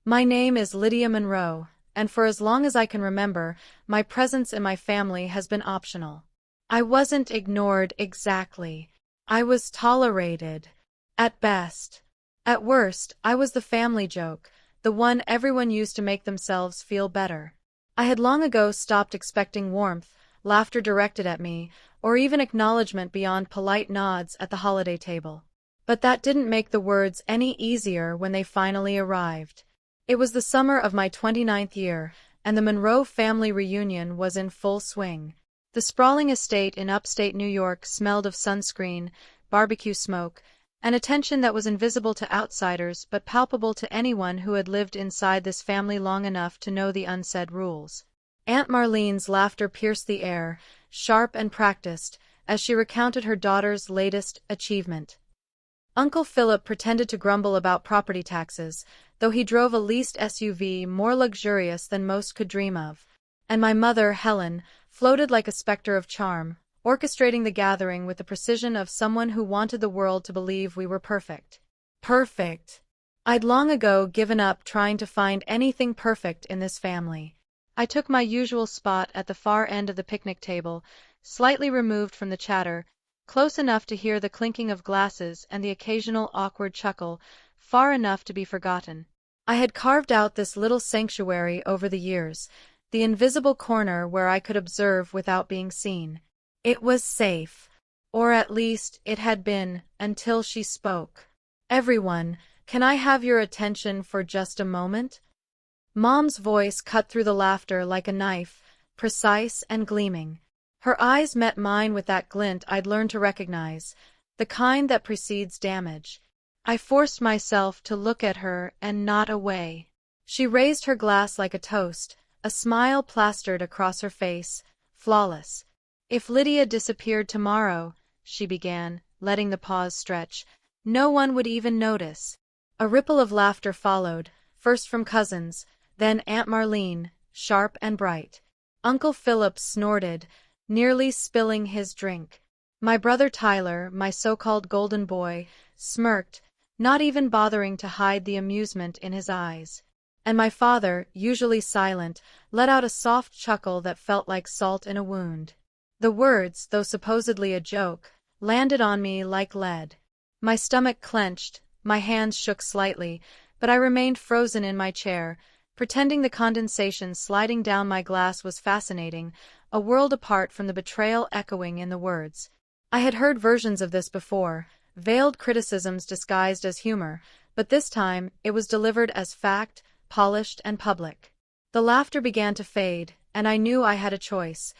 My name is Lydia Monroe, and for as long as I can remember, my presence in my family has been optional. I wasn't ignored exactly. I was tolerated. At best. At worst, I was the family joke, the one everyone used to make themselves feel better. I had long ago stopped expecting warmth, laughter directed at me, or even acknowledgement beyond polite nods at the holiday table. But that didn't make the words any easier when they finally arrived. It was the summer of my 29th year, and the Monroe family reunion was in full swing. The sprawling estate in upstate New York smelled of sunscreen, barbecue smoke, and a tension that was invisible to outsiders but palpable to anyone who had lived inside this family long enough to know the unsaid rules. Aunt Marlene's laughter pierced the air, sharp and practiced, as she recounted her daughter's latest achievement. Uncle Philip pretended to grumble about property taxes, though he drove a leased SUV more luxurious than most could dream of. And my mother, Helen, floated like a specter of charm, orchestrating the gathering with the precision of someone who wanted the world to believe we were perfect. Perfect. I'd long ago given up trying to find anything perfect in this family. I took my usual spot at the far end of the picnic table, slightly removed from the chatter, close enough to hear the clinking of glasses and the occasional awkward chuckle, far enough to be forgotten. I had carved out this little sanctuary over the years, the invisible corner where I could observe without being seen. It was safe. Or at least it had been, until she spoke. "Everyone, can I have your attention for just a moment?" Mom's voice cut through the laughter like a knife, precise and gleaming. Her eyes met mine with that glint I'd learned to recognize, the kind that precedes damage. I forced myself to look at her and not away. She raised her glass like a toast, a smile plastered across her face, flawless. "If Lydia disappeared tomorrow," she began, letting the pause stretch, "no one would even notice." A ripple of laughter followed, first from cousins, then Aunt Marlene, sharp and bright. Uncle Philip snorted, nearly spilling his drink. My brother Tyler, my so-called golden boy, smirked, not even bothering to hide the amusement in his eyes. And my father, usually silent, let out a soft chuckle that felt like salt in a wound. The words, though supposedly a joke, landed on me like lead. My stomach clenched, my hands shook slightly, but I remained frozen in my chair, pretending the condensation sliding down my glass was fascinating, a world apart from the betrayal echoing in the words. I had heard versions of this before, veiled criticisms disguised as humor, but this time it was delivered as fact, polished and public. The laughter began to fade, and I knew I had a choice.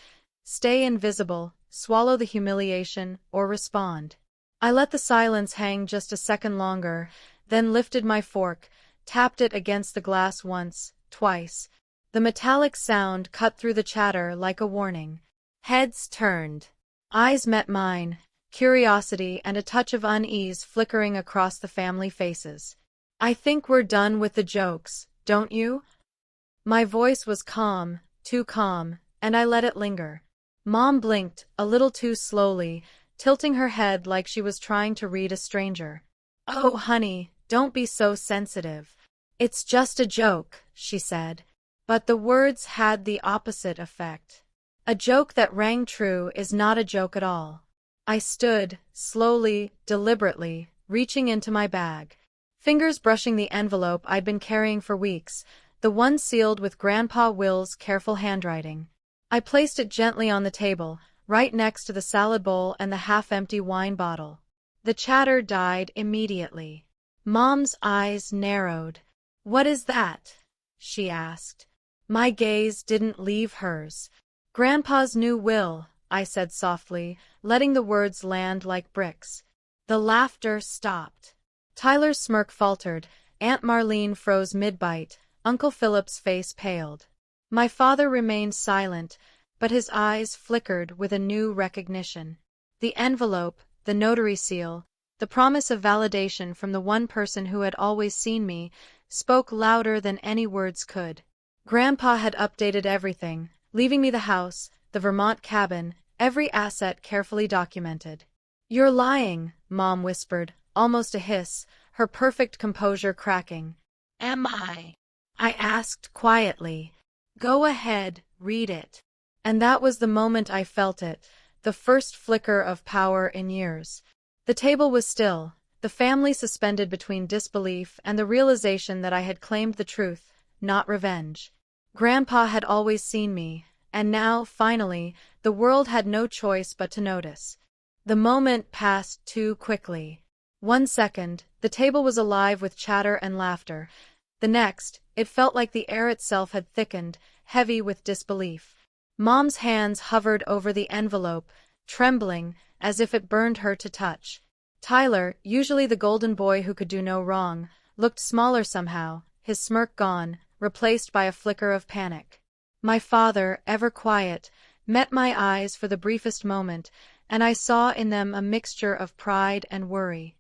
Stay invisible, swallow the humiliation, or respond. I let the silence hang just a second longer, then lifted my fork, tapped it against the glass once, twice. The metallic sound cut through the chatter like a warning. Heads turned. Eyes met mine, curiosity and a touch of unease flickering across the family faces. "I think we're done with the jokes, don't you?" My voice was calm, too calm, and I let it linger. Mom blinked, a little too slowly, tilting her head like she was trying to read a stranger. "Oh, honey, don't be so sensitive. It's just a joke," she said. But the words had the opposite effect. A joke that rang true is not a joke at all. I stood, slowly, deliberately, reaching into my bag. Fingers brushing the envelope I'd been carrying for weeks, the one sealed with Grandpa Will's careful handwriting. I placed it gently on the table, right next to the salad bowl and the half-empty wine bottle. The chatter died immediately. Mom's eyes narrowed. "What is that?" she asked. My gaze didn't leave hers. "Grandpa's new will," I said softly, letting the words land like bricks. The laughter stopped. Tyler's smirk faltered, Aunt Marlene froze mid-bite, Uncle Philip's face paled. My father remained silent, but his eyes flickered with a new recognition. The envelope, the notary seal, the promise of validation from the one person who had always seen me, spoke louder than any words could. Grandpa had updated everything, leaving me the house, the Vermont cabin, every asset carefully documented. "You're lying," Mom whispered, almost a hiss, her perfect composure cracking. "Am I?" I asked quietly. Go ahead, read it. And that was the moment I felt it, the first flicker of power in years. The table was still, the family suspended between disbelief and the realization that I had claimed the truth, not revenge. Grandpa had always seen me, and now, finally, the world had no choice but to notice. The moment passed too quickly. 1 second, the table was alive with chatter and laughter. The next, it felt like the air itself had thickened, heavy with disbelief. Mom's hands hovered over the envelope, trembling, as if it burned her to touch. Tyler, usually the golden boy who could do no wrong, looked smaller somehow, his smirk gone, replaced by a flicker of panic. My father, ever quiet, met my eyes for the briefest moment, and I saw in them a mixture of pride and worry.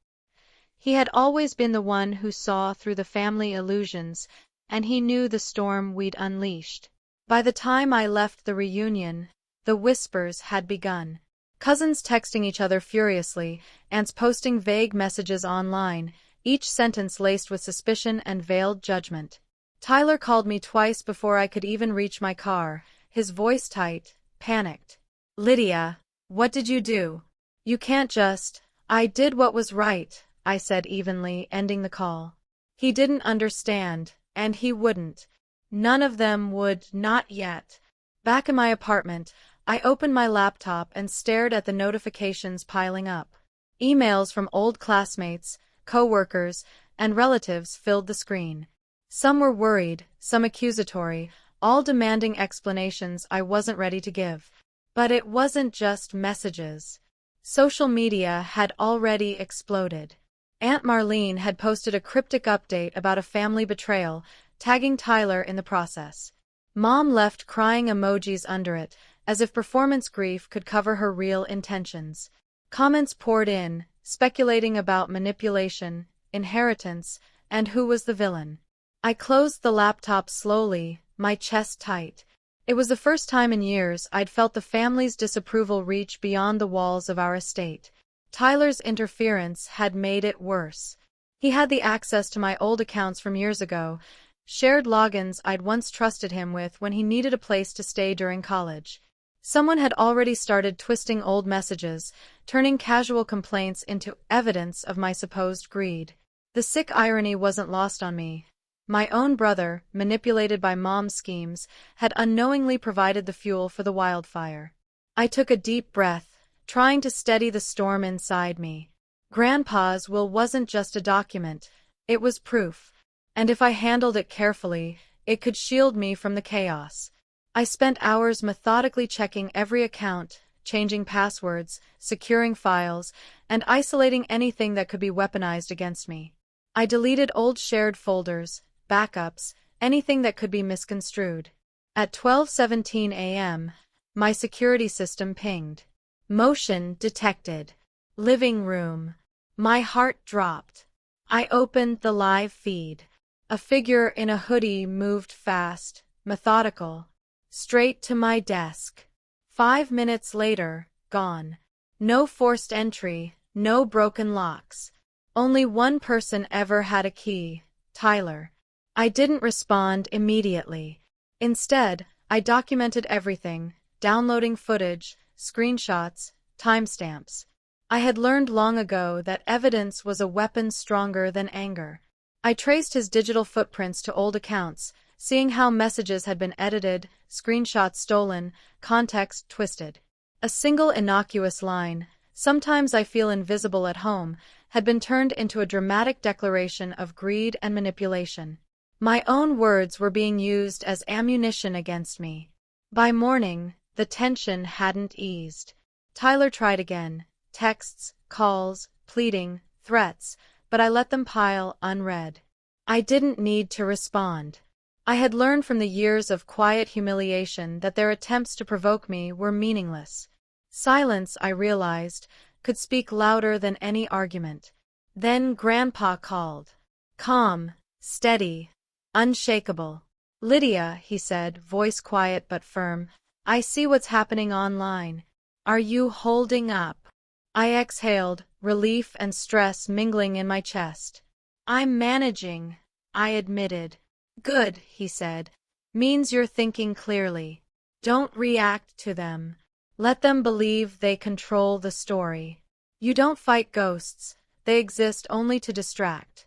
He had always been the one who saw through the family illusions, and he knew the storm we'd unleashed. By the time I left the reunion, the whispers had begun. Cousins texting each other furiously, aunts posting vague messages online, each sentence laced with suspicion and veiled judgment. Tyler called me twice before I could even reach my car, his voice tight, panicked. Lydia, what did you do? You can't just— I did what was right, I said evenly, ending the call. He didn't understand, and he wouldn't. None of them would, not yet. Back in my apartment, I opened my laptop and stared at the notifications piling up. Emails from old classmates, coworkers, and relatives filled the screen. Some were worried, some accusatory, all demanding explanations I wasn't ready to give. But it wasn't just messages. Social media had already exploded. Aunt Marlene had posted a cryptic update about a family betrayal, tagging Tyler in the process. Mom left crying emojis under it, as if performance grief could cover her real intentions. Comments poured in, speculating about manipulation, inheritance, and who was the villain. I closed the laptop slowly, my chest tight. It was the first time in years I'd felt the family's disapproval reach beyond the walls of our estate. Tyler's interference had made it worse. He had the access to my old accounts from years ago, shared logins I'd once trusted him with when he needed a place to stay during college. Someone had already started twisting old messages, turning casual complaints into evidence of my supposed greed. The sick irony wasn't lost on me. My own brother, manipulated by Mom's schemes, had unknowingly provided the fuel for the wildfire. I took a deep breath, trying to steady the storm inside me. Grandpa's will wasn't just a document, it was proof. And if I handled it carefully, it could shield me from the chaos. I spent hours methodically checking every account, changing passwords, securing files, and isolating anything that could be weaponized against me. I deleted old shared folders, backups, anything that could be misconstrued. At 12:17 a.m., my security system pinged. Motion detected. Living room. My heart dropped. I opened the live feed. A figure in a hoodie moved fast, methodical, straight to my desk. 5 minutes later, gone. No forced entry, no broken locks. Only one person ever had a key, Tyler. I didn't respond immediately. Instead, I documented everything, downloading footage, screenshots, timestamps. I had learned long ago that evidence was a weapon stronger than anger. I traced his digital footprints to old accounts, seeing how messages had been edited, screenshots stolen, context twisted. A single innocuous line, "Sometimes I feel invisible at home," had been turned into a dramatic declaration of greed and manipulation. My own words were being used as ammunition against me. By morning, the tension hadn't eased. Tyler tried again. Texts, calls, pleading, threats, but I let them pile unread. I didn't need to respond. I had learned from the years of quiet humiliation that their attempts to provoke me were meaningless. Silence, I realized, could speak louder than any argument. Then Grandpa called. Calm, steady, unshakable. "Lydia," he said, voice quiet but firm, "I see what's happening online. Are you holding up?" I exhaled, relief and stress mingling in my chest. "I'm managing," I admitted. Good, he said. Means you're thinking clearly. Don't react to them. Let them believe they control the story. You don't fight ghosts. They exist only to distract.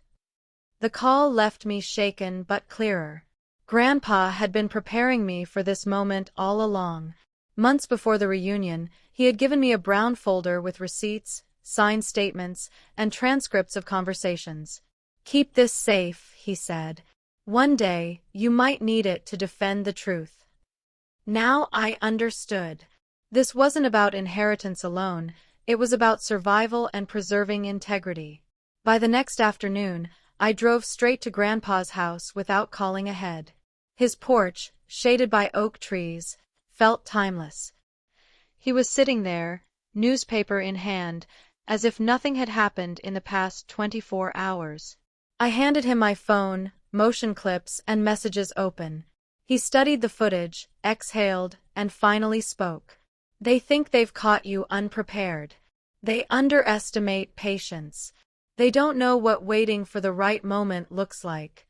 The call left me shaken but clearer. Grandpa had been preparing me for this moment all along. Months before the reunion, he had given me a brown folder with receipts, signed statements, and transcripts of conversations. Keep this safe, he said. One day, you might need it to defend the truth. Now I understood. This wasn't about inheritance alone, it was about survival and preserving integrity. By the next afternoon, I drove straight to Grandpa's house without calling ahead. His porch, shaded by oak trees, felt timeless. He was sitting there, newspaper in hand, as if nothing had happened in the past 24 hours. I handed him my phone, motion clips, and messages open. He studied the footage, exhaled, and finally spoke. They think they've caught you unprepared. They underestimate patience. They don't know what waiting for the right moment looks like.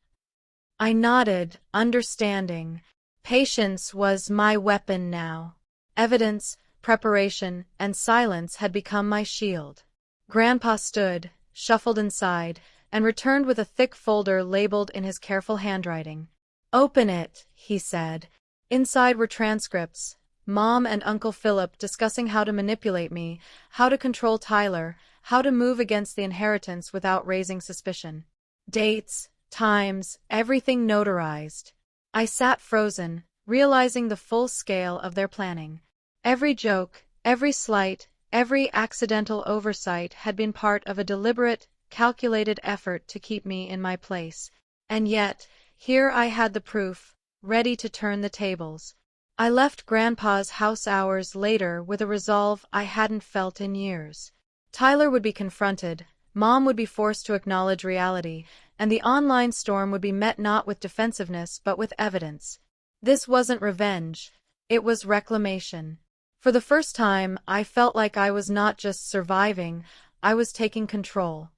I nodded, understanding. Patience was my weapon now. Evidence, preparation, and silence had become my shield. Grandpa stood, shuffled inside, and returned with a thick folder labeled in his careful handwriting. Open it, he said. Inside were transcripts. Mom and Uncle Philip discussing how to manipulate me, how to control Tyler, how to move against the inheritance without raising suspicion. Dates, times, everything notarized. I sat frozen, realizing the full scale of their planning. Every joke, every slight, every accidental oversight had been part of a deliberate, calculated effort to keep me in my place. And yet, here I had the proof, ready to turn the tables. I left Grandpa's house hours later with a resolve I hadn't felt in years. Tyler would be confronted, Mom would be forced to acknowledge reality, and the online storm would be met not with defensiveness but with evidence. This wasn't revenge, it was reclamation. For the first time, I felt like I was not just surviving, I was taking control.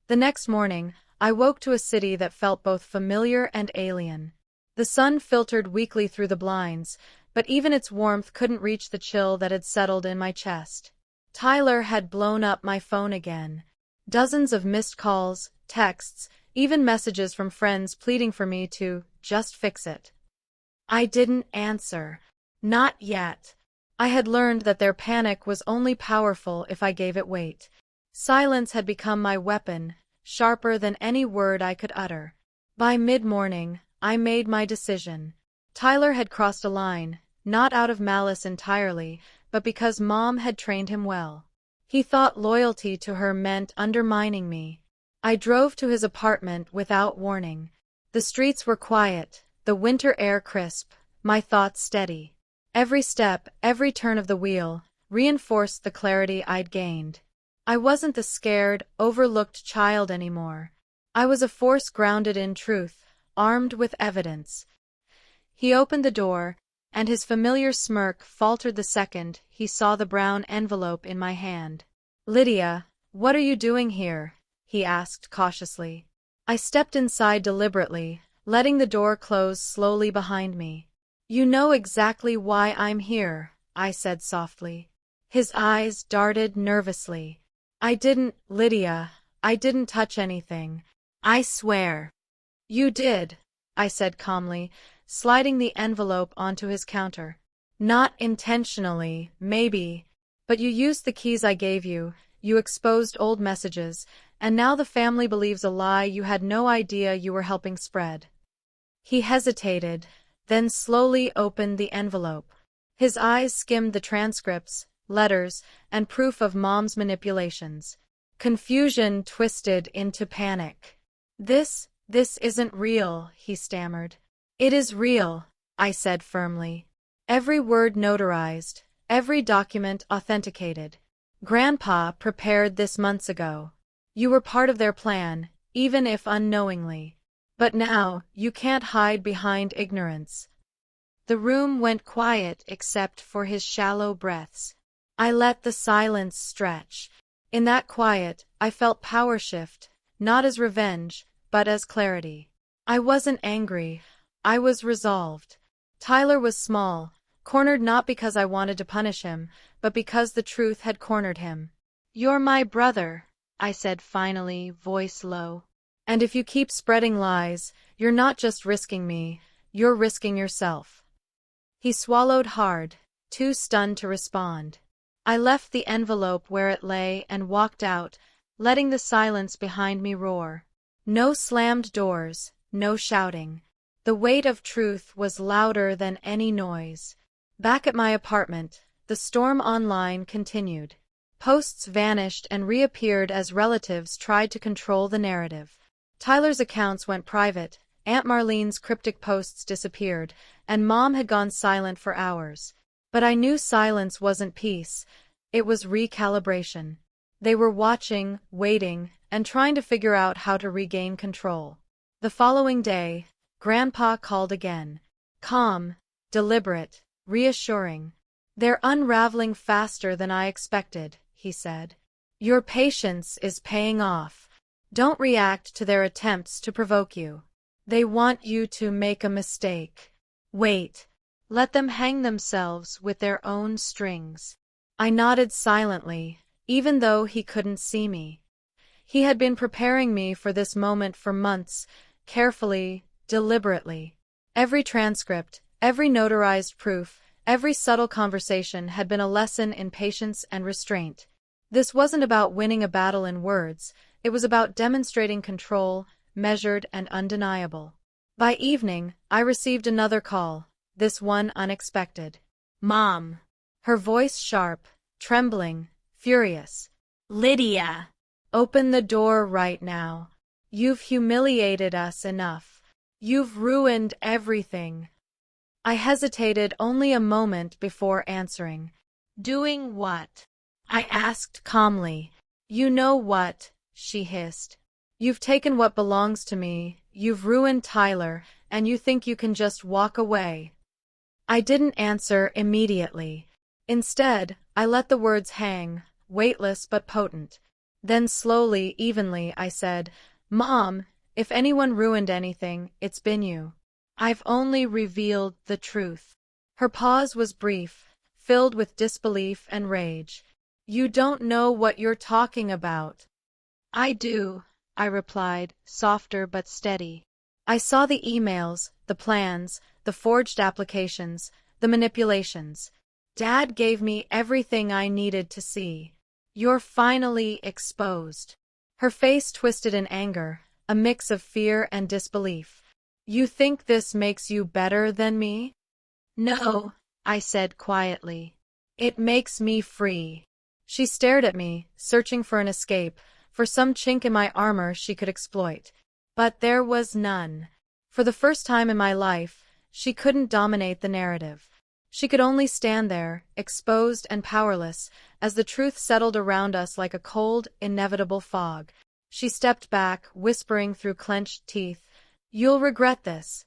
The next morning, I woke to a city that felt both familiar and alien. The sun filtered weakly through the blinds, but even its warmth couldn't reach the chill that had settled in my chest. Tyler had blown up my phone again. Dozens of missed calls, texts, even messages from friends pleading for me to just fix it. I didn't answer. Not yet. I had learned that their panic was only powerful if I gave it weight. Silence had become my weapon, sharper than any word I could utter. By mid-morning, I made my decision. Tyler had crossed a line, not out of malice entirely, but because Mom had trained him well. He thought loyalty to her meant undermining me. I drove to his apartment without warning. The streets were quiet, the winter air crisp, my thoughts steady. Every step, every turn of the wheel, reinforced the clarity I'd gained. I wasn't the scared, overlooked child anymore. I was a force grounded in truth, armed with evidence. He opened the door, and his familiar smirk faltered the second he saw the brown envelope in my hand. "Lydia, what are you doing here?" he asked cautiously. I stepped inside deliberately, letting the door close slowly behind me. "You know exactly why I'm here," I said softly. His eyes darted nervously. Lydia, I didn't touch anything. I swear." "You did," I said calmly, sliding the envelope onto his counter. "Not intentionally, maybe, but you used the keys I gave you, you exposed old messages, and now the family believes a lie you had no idea you were helping spread." He hesitated, then slowly opened the envelope. His eyes skimmed the transcripts, letters, and proof of Mom's manipulations. Confusion twisted into panic. This isn't real," he stammered. "It is real," I said firmly. "Every word notarized, every document authenticated. Grandpa prepared this months ago. You were part of their plan, even if unknowingly. But now, you can't hide behind ignorance." The room went quiet except for his shallow breaths. I let the silence stretch. In that quiet, I felt power shift, not as revenge, but as clarity. I wasn't angry, I was resolved. Tyler was small, cornered not because I wanted to punish him, but because the truth had cornered him. "You're my brother," I said finally, voice low. "And if you keep spreading lies, you're not just risking me, you're risking yourself." He swallowed hard, too stunned to respond. I left the envelope where it lay and walked out, letting the silence behind me roar. No slammed doors, no shouting. The weight of truth was louder than any noise. Back at my apartment, the storm online continued. Posts vanished and reappeared as relatives tried to control the narrative. Tyler's accounts went private, Aunt Marlene's cryptic posts disappeared, and Mom had gone silent for hours. But I knew silence wasn't peace, it was recalibration. They were watching, waiting, and trying to figure out how to regain control. The following day, Grandpa called again. Calm, deliberate, reassuring. "They're unraveling faster than I expected," he said. "Your patience is paying off. Don't react to their attempts to provoke you. They want you to make a mistake. Wait. Let them hang themselves with their own strings." I nodded silently, even though he couldn't see me. He had been preparing me for this moment for months, carefully, deliberately. Every transcript, every notarized proof, every subtle conversation had been a lesson in patience and restraint. This wasn't about winning a battle in words, it was about demonstrating control, measured and undeniable. By evening, I received another call, this one unexpected. "Mom." Her voice sharp, trembling, furious. "Lydia. Open the door right now. You've humiliated us enough. You've ruined everything." I hesitated only a moment before answering. "Doing what?" I asked calmly. "You know what," she hissed. "You've taken what belongs to me, you've ruined Tyler, and you think you can just walk away." I didn't answer immediately. Instead, I let the words hang, weightless but potent. Then slowly, evenly, I said, "Mom, if anyone ruined anything, it's been you. I've only revealed the truth." Her pause was brief, filled with disbelief and rage. "You don't know what you're talking about." "I do," I replied, softer but steady. "I saw the emails, the plans, the forged applications, the manipulations. Dad gave me everything I needed to see. You're finally exposed." Her face twisted in anger, a mix of fear and disbelief. "You think this makes you better than me?" "No," I said quietly. "It makes me free." She stared at me, searching for an escape, for some chink in my armor she could exploit. But there was none. For the first time in my life, she couldn't dominate the narrative. She could only stand there, exposed and powerless, as the truth settled around us like a cold, inevitable fog. She stepped back, whispering through clenched teeth, "You'll regret this."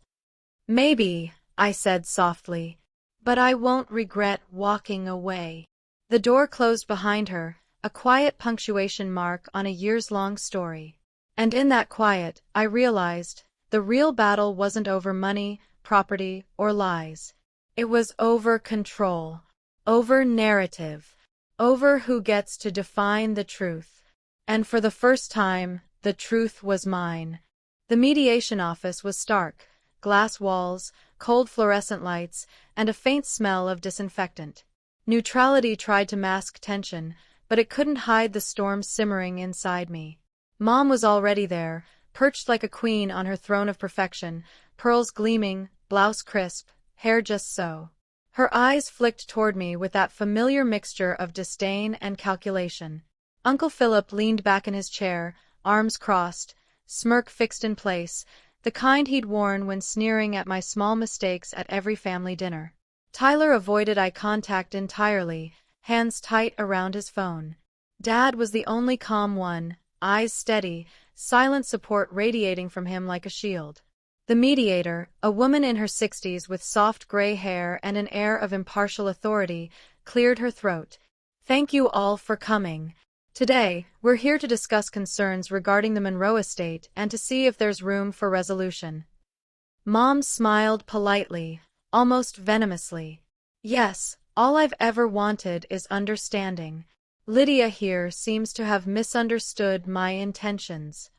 "Maybe," I said softly, "but I won't regret walking away." The door closed behind her, a quiet punctuation mark on a years-long story. And in that quiet, I realized, the real battle wasn't over money, property, or lies. It was over control, over narrative, over who gets to define the truth. And for the first time, the truth was mine. The mediation office was stark, glass walls, cold fluorescent lights, and a faint smell of disinfectant. Neutrality tried to mask tension, but it couldn't hide the storm simmering inside me. Mom was already there, perched like a queen on her throne of perfection, pearls gleaming, blouse crisp, hair just so. Her eyes flicked toward me with that familiar mixture of disdain and calculation. Uncle Philip leaned back in his chair, arms crossed, smirk fixed in place, the kind he'd worn when sneering at my small mistakes at every family dinner. Tyler avoided eye contact entirely, hands tight around his phone. Dad was the only calm one, eyes steady, silent support radiating from him like a shield. The mediator, a woman in her 60s with soft gray hair and an air of impartial authority, cleared her throat. "Thank you all for coming. Today, we're here to discuss concerns regarding the Monroe estate and to see if there's room for resolution." Mom smiled politely, almost venomously. Yes, all I've ever wanted is understanding. Lydia here seems to have misunderstood my intentions.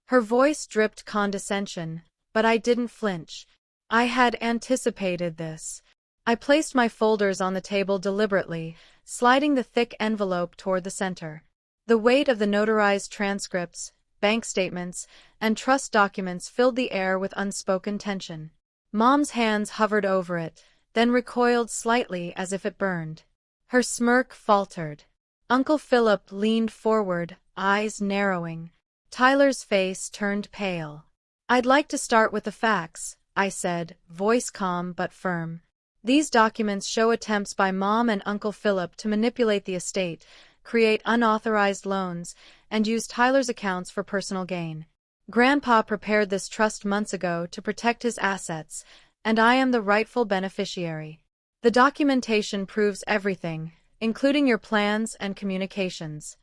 Her voice dripped condescension, but I didn't flinch. I had anticipated this. I placed my folders on the table deliberately, sliding the thick envelope toward the center. The weight of the notarized transcripts, bank statements, and trust documents filled the air with unspoken tension. Mom's hands hovered over it, then recoiled slightly as if it burned. Her smirk faltered. Uncle Philip leaned forward, eyes narrowing. Tyler's face turned pale. I'd like to start with the facts, I said, voice calm but firm. These documents show attempts by Mom and Uncle Philip to manipulate the estate, create unauthorized loans, and use Tyler's accounts for personal gain. Grandpa prepared this trust months ago to protect his assets, and I am the rightful beneficiary. The documentation proves everything, including your plans and communications.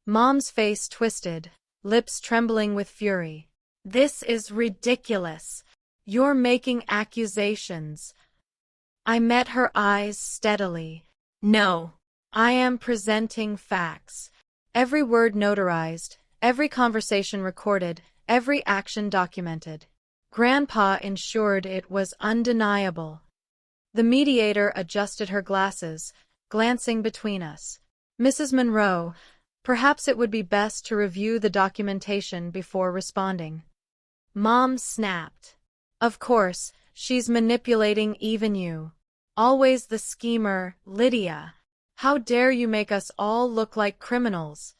Mom's face twisted, lips trembling with fury. This is ridiculous. You're making accusations. I met her eyes steadily. No, I am presenting facts. Every word notarized, every conversation recorded, every action documented. Grandpa ensured it was undeniable. The mediator adjusted her glasses, glancing between us. Mrs. Monroe, perhaps it would be best to review the documentation before responding. Mom snapped. Of course, she's manipulating even you. Always the schemer, Lydia. How dare you make us all look like criminals?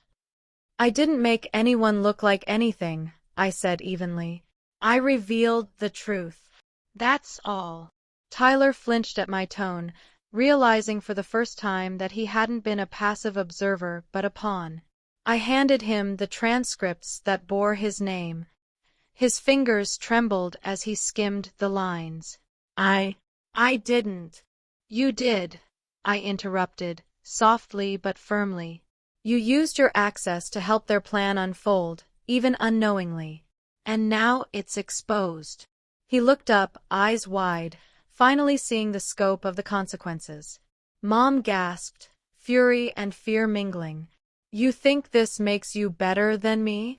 I didn't make anyone look like anything, I said evenly. I revealed the truth. That's all. Tyler flinched at my tone, realizing for the first time that he hadn't been a passive observer but a pawn. I handed him the transcripts that bore his name. His fingers trembled as he skimmed the lines. I didn't. You did, I interrupted, softly but firmly. You used your access to help their plan unfold, even unknowingly. And now it's exposed. He looked up, eyes wide, finally seeing the scope of the consequences. Mom gasped, fury and fear mingling. You think this makes you better than me?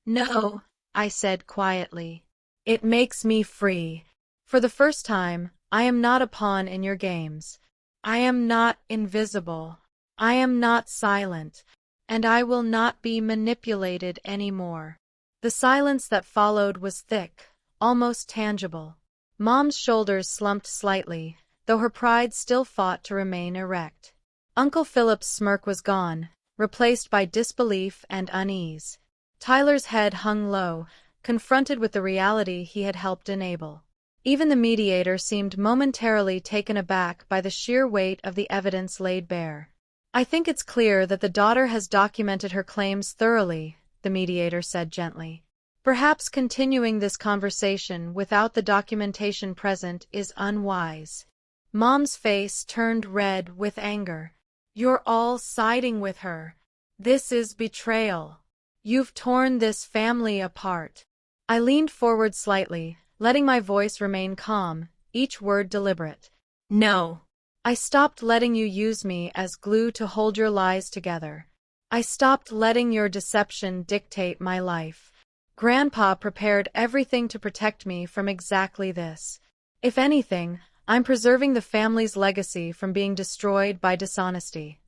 No, I said quietly. It makes me free. For the first time, I am not a pawn in your games. I am not invisible. I am not silent. And I will not be manipulated anymore. The silence that followed was thick, almost tangible. Mom's shoulders slumped slightly, though her pride still fought to remain erect. Uncle Philip's smirk was gone, replaced by disbelief and unease. Tyler's head hung low, confronted with the reality he had helped enable. Even the mediator seemed momentarily taken aback by the sheer weight of the evidence laid bare. I think it's clear that the daughter has documented her claims thoroughly, the mediator said gently. Perhaps continuing this conversation without the documentation present is unwise. Mom's face turned red with anger. You're all siding with her. This is betrayal. You've torn this family apart. I leaned forward slightly, letting my voice remain calm, each word deliberate. No. I stopped letting you use me as glue to hold your lies together. I stopped letting your deception dictate my life. Grandpa prepared everything to protect me from exactly this. If anything, I'm preserving the family's legacy from being destroyed by dishonesty.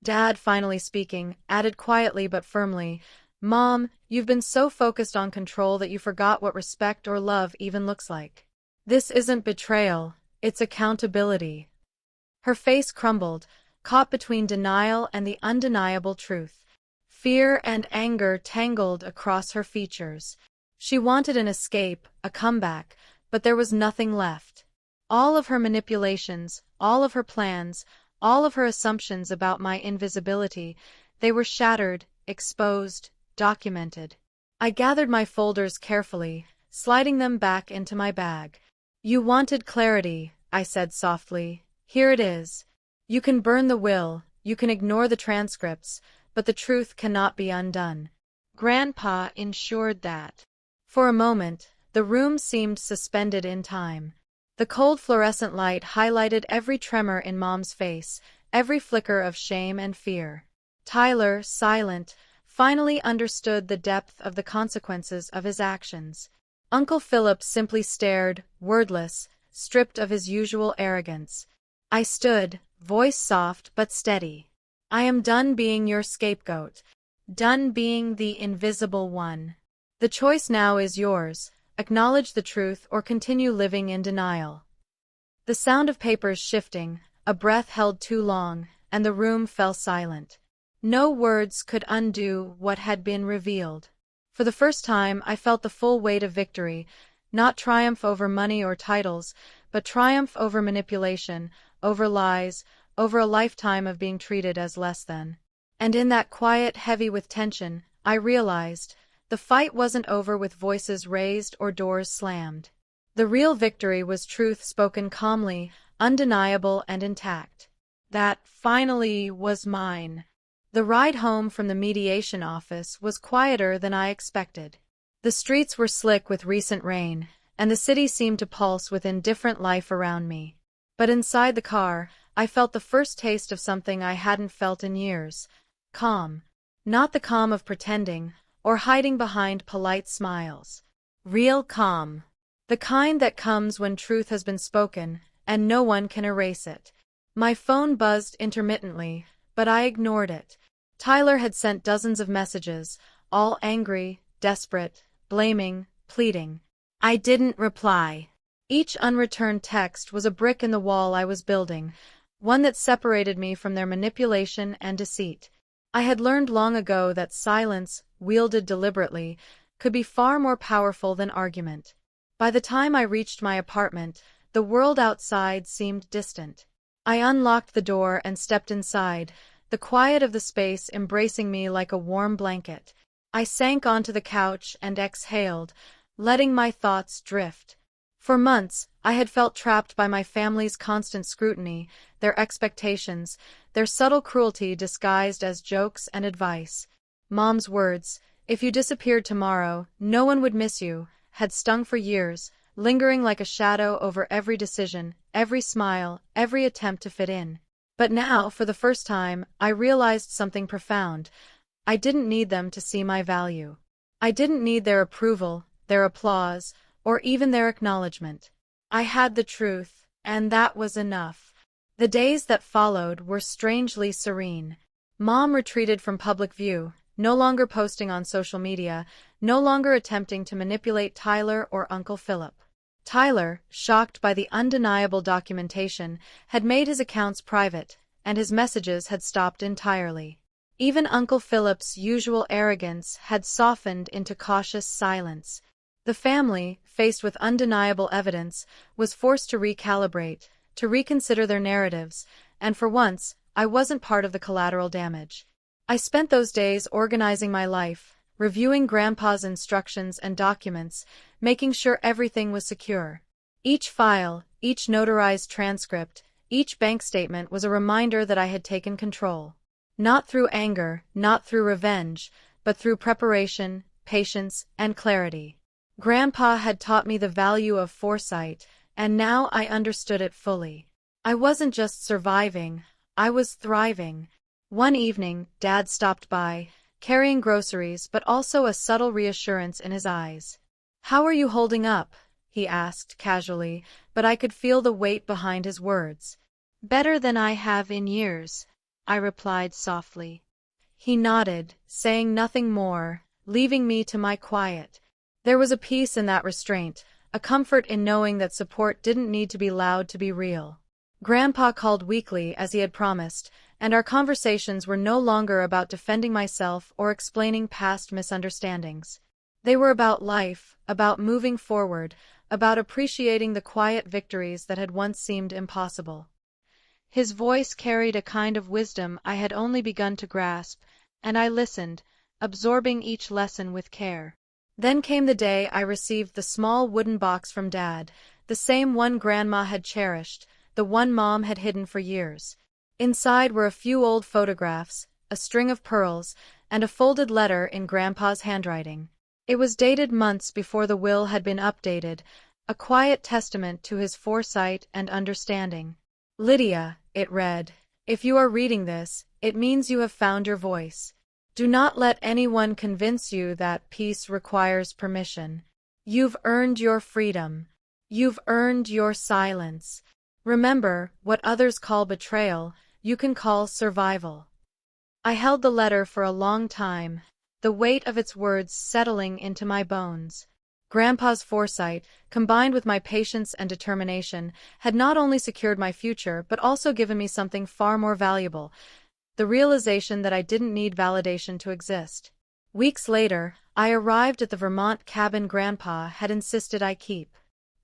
Dad, finally speaking, added quietly but firmly, Mom, you've been so focused on control that you forgot what respect or love even looks like. This isn't betrayal, it's accountability. Her face crumbled, caught between denial and the undeniable truth. Fear and anger tangled across her features. She wanted an escape, a comeback, but there was nothing left. All of her manipulations, all of her plans, all of her assumptions about my invisibility, they were shattered, exposed, documented. I gathered my folders carefully, sliding them back into my bag. You wanted clarity, I said softly. Here it is. You can burn the will, you can ignore the transcripts, but the truth cannot be undone. Grandpa ensured that. For a moment, The room seemed suspended in time. The cold fluorescent light highlighted every tremor in Mom's face, every flicker of shame and fear. Tyler, silent, finally understood the depth of the consequences of his actions. Uncle Philip simply stared, wordless, stripped of his usual arrogance. I stood, voice soft but steady. I am done being your scapegoat. Done being the invisible one. The choice now is yours. Acknowledge the truth or continue living in denial. The sound of papers shifting, a breath held too long, and the room fell silent. No words could undo what had been revealed. For the first time, I felt the full weight of victory, not triumph over money or titles, but triumph over manipulation, over lies, over a lifetime of being treated as less than. And in that quiet, heavy with tension, I realized the fight wasn't over with voices raised or doors slammed. The real victory was truth spoken calmly, undeniable and intact. That, finally, was mine. The ride home from the mediation office was quieter than I expected. The streets were slick with recent rain, and the city seemed to pulse with indifferent life around me. But inside the car, I felt the first taste of something I hadn't felt in years. Calm. Not the calm of pretending, or hiding behind polite smiles. Real calm. The kind that comes when truth has been spoken, and no one can erase it. My phone buzzed intermittently, but I ignored it. Tyler had sent dozens of messages, all angry, desperate, blaming, pleading. I didn't reply. Each unreturned text was a brick in the wall I was building, one that separated me from their manipulation and deceit. I had learned long ago that silence, wielded deliberately, could be far more powerful than argument. By the time I reached my apartment, the world outside seemed distant. I unlocked the door and stepped inside, the quiet of the space embracing me like a warm blanket. I sank onto the couch and exhaled, letting my thoughts drift. For months, I had felt trapped by my family's constant scrutiny, their expectations, their subtle cruelty disguised as jokes and advice. Mom's words, "If you disappeared tomorrow, no one would miss you," had stung for years, lingering like a shadow over every decision, every smile, every attempt to fit in. But now, for the first time, I realized something profound. I didn't need them to see my value. I didn't need their approval, their applause, or even their acknowledgement. I had the truth, and that was enough. The days that followed were strangely serene. Mom retreated from public view, no longer posting on social media, no longer attempting to manipulate Tyler or Uncle Philip. Tyler, shocked by the undeniable documentation, had made his accounts private, and his messages had stopped entirely. Even Uncle Philip's usual arrogance had softened into cautious silence. The family, faced with undeniable evidence, was forced to recalibrate, to reconsider their narratives, and for once, I wasn't part of the collateral damage. I spent those days organizing my life, reviewing Grandpa's instructions and documents, making sure everything was secure. Each file, each notarized transcript, each bank statement was a reminder that I had taken control. Not through anger, not through revenge, but through preparation, patience, and clarity. Grandpa had taught me the value of foresight, and now I understood it fully. I wasn't just surviving, I was thriving. One evening, Dad stopped by, carrying groceries but also a subtle reassurance in his eyes. "How are you holding up?" he asked casually, but I could feel the weight behind his words. "Better than I have in years," I replied softly. He nodded, saying nothing more, leaving me to my quiet. There was a peace in that restraint, a comfort in knowing that support didn't need to be loud to be real. Grandpa called weekly as he had promised, and our conversations were no longer about defending myself or explaining past misunderstandings. They were about life, about moving forward, about appreciating the quiet victories that had once seemed impossible. His voice carried a kind of wisdom I had only begun to grasp, and I listened, absorbing each lesson with care. Then came the day I received the small wooden box from Dad, the same one Grandma had cherished, the one Mom had hidden for years. Inside were a few old photographs, a string of pearls, and a folded letter in Grandpa's handwriting. It was dated months before the will had been updated, a quiet testament to his foresight and understanding. Lydia, it read, if you are reading this, it means you have found your voice. Do not let anyone convince you that peace requires permission. You've earned your freedom. You've earned your silence. Remember, what others call betrayal, you can call survival. I held the letter for a long time, the weight of its words settling into my bones. Grandpa's foresight, combined with my patience and determination, had not only secured my future but also given me something far more valuable, the realization that I didn't need validation to exist. Weeks later, I arrived at the Vermont cabin Grandpa had insisted I keep.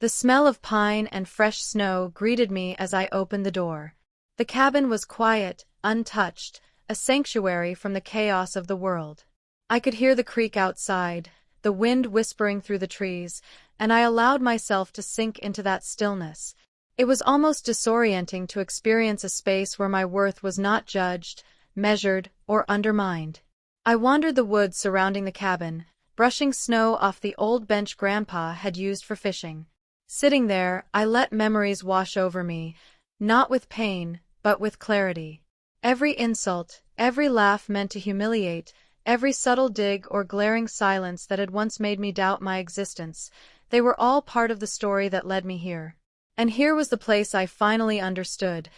The smell of pine and fresh snow greeted me as I opened the door. The cabin was quiet, untouched, a sanctuary from the chaos of the world. I could hear the creek outside, the wind whispering through the trees, and I allowed myself to sink into that stillness. It was almost disorienting to experience a space where my worth was not judged, measured, or undermined. I wandered the woods surrounding the cabin, brushing snow off the old bench Grandpa had used for fishing. Sitting there, I let memories wash over me, not with pain, but with clarity. Every insult, every laugh meant to humiliate, every subtle dig or glaring silence that had once made me doubt my existence, they were all part of the story that led me here. And here was the place I finally understood.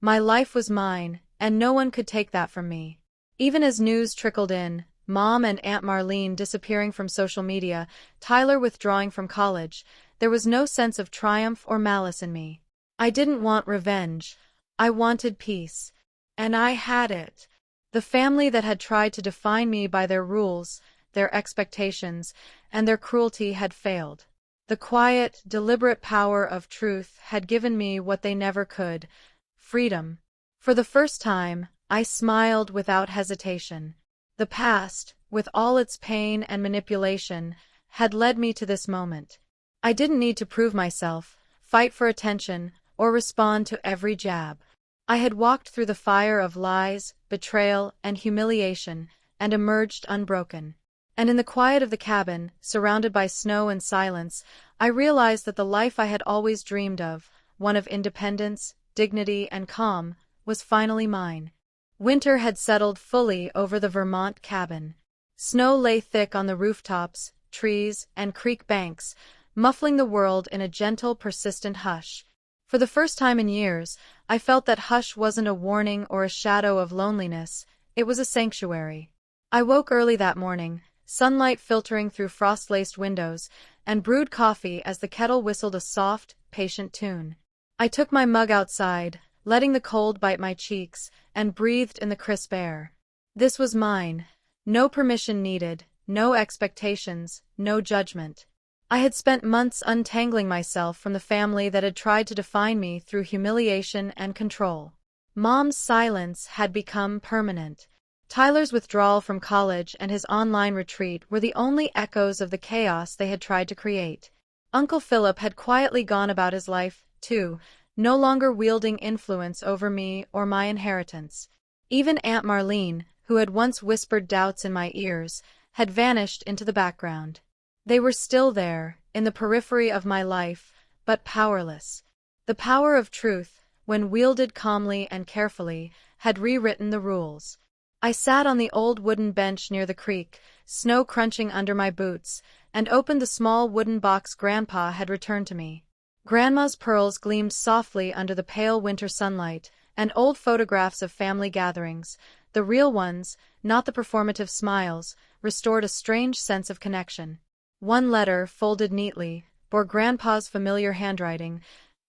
My life was mine, and no one could take that from me. Even as news trickled in, Mom and Aunt Marlene disappearing from social media, Tyler withdrawing from college, there was no sense of triumph or malice in me. I didn't want revenge. I wanted peace. And I had it. The family that had tried to define me by their rules, their expectations, and their cruelty had failed. The quiet, deliberate power of truth had given me what they never could: freedom. For the first time, I smiled without hesitation. The past, with all its pain and manipulation, had led me to this moment. I didn't need to prove myself, fight for attention, or respond to every jab. I had walked through the fire of lies, betrayal, and humiliation, and emerged unbroken. And in the quiet of the cabin, surrounded by snow and silence, I realized that the life I had always dreamed of, one of independence, dignity, and calm, was finally mine. Winter had settled fully over the Vermont cabin. Snow lay thick on the rooftops, trees, and creek banks, muffling the world in a gentle, persistent hush. For the first time in years, I felt that hush wasn't a warning or a shadow of loneliness, it was a sanctuary. I woke early that morning, sunlight filtering through frost-laced windows, and brewed coffee as the kettle whistled a soft, patient tune. I took my mug outside, letting the cold bite my cheeks, and breathed in the crisp air. This was mine. No permission needed, no expectations, no judgment. I had spent months untangling myself from the family that had tried to define me through humiliation and control. Mom's silence had become permanent. Tyler's withdrawal from college and his online retreat were the only echoes of the chaos they had tried to create. Uncle Philip had quietly gone about his life, too, no longer wielding influence over me or my inheritance. Even Aunt Marlene, who had once whispered doubts in my ears, had vanished into the background. They were still there, in the periphery of my life, but powerless. The power of truth, when wielded calmly and carefully, had rewritten the rules. I sat on the old wooden bench near the creek, snow crunching under my boots, and opened the small wooden box Grandpa had returned to me. Grandma's pearls gleamed softly under the pale winter sunlight, and old photographs of family gatherings, the real ones, not the performative smiles, restored a strange sense of connection. One letter, folded neatly, bore Grandpa's familiar handwriting.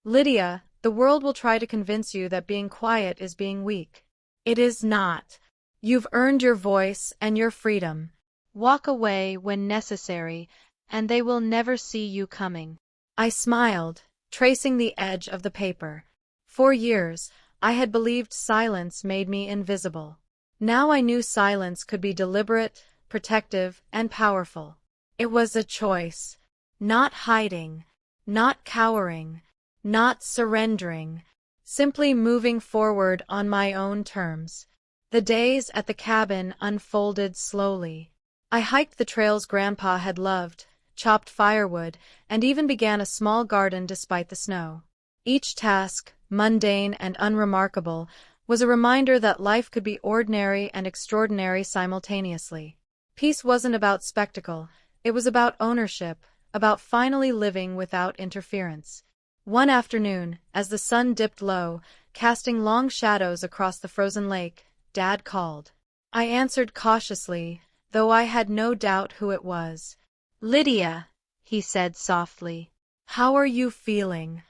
Lydia, the world will try to convince you that being quiet is being weak. It is not. You've earned your voice and your freedom. Walk away when necessary, and they will never see you coming. I smiled, tracing the edge of the paper. For years, I had believed silence made me invisible. Now I knew silence could be deliberate, protective, and powerful. It was a choice. Not hiding, not cowering, not surrendering, simply moving forward on my own terms. The days at the cabin unfolded slowly. I hiked the trails Grandpa had loved, chopped firewood, and even began a small garden despite the snow. Each task, mundane and unremarkable, was a reminder that life could be ordinary and extraordinary simultaneously. Peace wasn't about spectacle, it was about ownership, about finally living without interference. One afternoon, as the sun dipped low, casting long shadows across the frozen lake, Dad called. I answered cautiously, though I had no doubt who it was. "Lydia," he said softly. "How are you feeling?"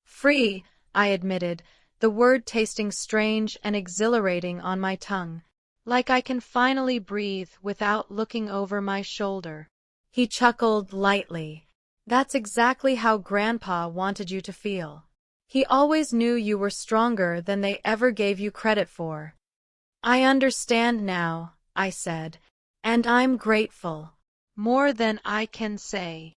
"Free," I admitted, the word tasting strange and exhilarating on my tongue. "Like I can finally breathe without looking over my shoulder." He chuckled lightly. "That's exactly how Grandpa wanted you to feel. He always knew you were stronger than they ever gave you credit for." "I understand now," I said, "and I'm grateful. More than I can say."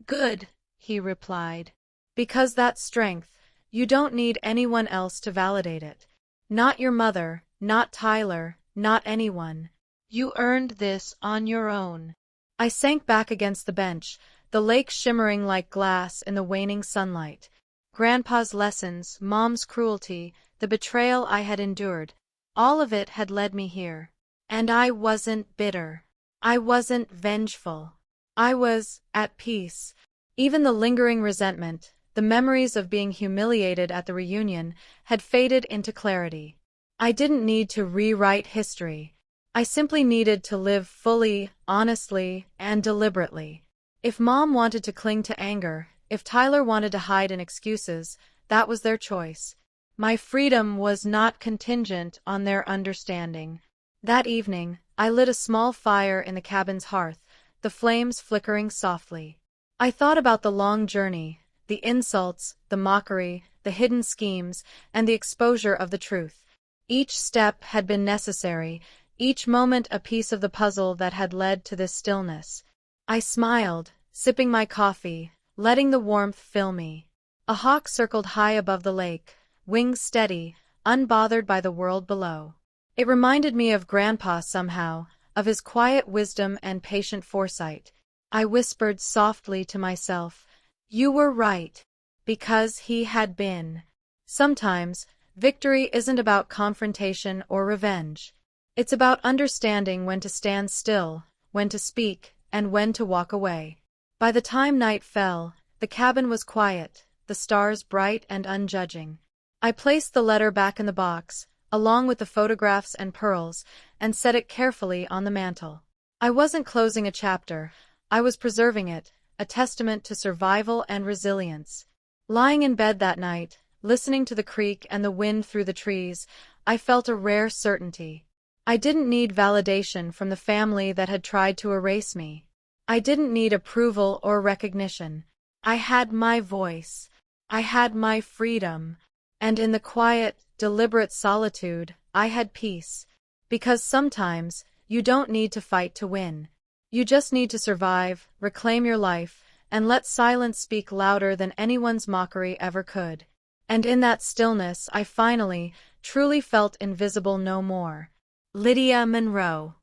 "Good," he replied. "Because that strength, you don't need anyone else to validate it. Not your mother, not Tyler, not anyone. You earned this on your own." I sank back against the bench, the lake shimmering like glass in the waning sunlight. Grandpa's lessons, Mom's cruelty, the betrayal I had endured, all of it had led me here. And I wasn't bitter. I wasn't vengeful. I was at peace. Even the lingering resentment, the memories of being humiliated at the reunion, had faded into clarity. I didn't need to rewrite history. I simply needed to live fully, honestly, and deliberately. If Mom wanted to cling to anger, if Tyler wanted to hide in excuses, that was their choice. My freedom was not contingent on their understanding. That evening, I lit a small fire in the cabin's hearth, the flames flickering softly. I thought about the long journey, the insults, the mockery, the hidden schemes, and the exposure of the truth. Each step had been necessary, each moment a piece of the puzzle that had led to this stillness. I smiled, sipping my coffee, letting the warmth fill me. A hawk circled high above the lake, wings steady, unbothered by the world below. It reminded me of Grandpa somehow, of his quiet wisdom and patient foresight. I whispered softly to myself, "You were right," because he had been. Sometimes, victory isn't about confrontation or revenge. It's about understanding when to stand still, when to speak, and when to walk away. By the time night fell, the cabin was quiet, the stars bright and unjudging. I placed the letter back in the box, along with the photographs and pearls, and set it carefully on the mantel. I wasn't closing a chapter, I was preserving it, a testament to survival and resilience. Lying in bed that night, listening to the creek and the wind through the trees, I felt a rare certainty. I didn't need validation from the family that had tried to erase me. I didn't need approval or recognition. I had my voice. I had my freedom. And in the quiet, deliberate solitude, I had peace. Because sometimes, you don't need to fight to win. You just need to survive, reclaim your life, and let silence speak louder than anyone's mockery ever could. And in that stillness I finally, truly felt invisible no more. Lydia Monroe.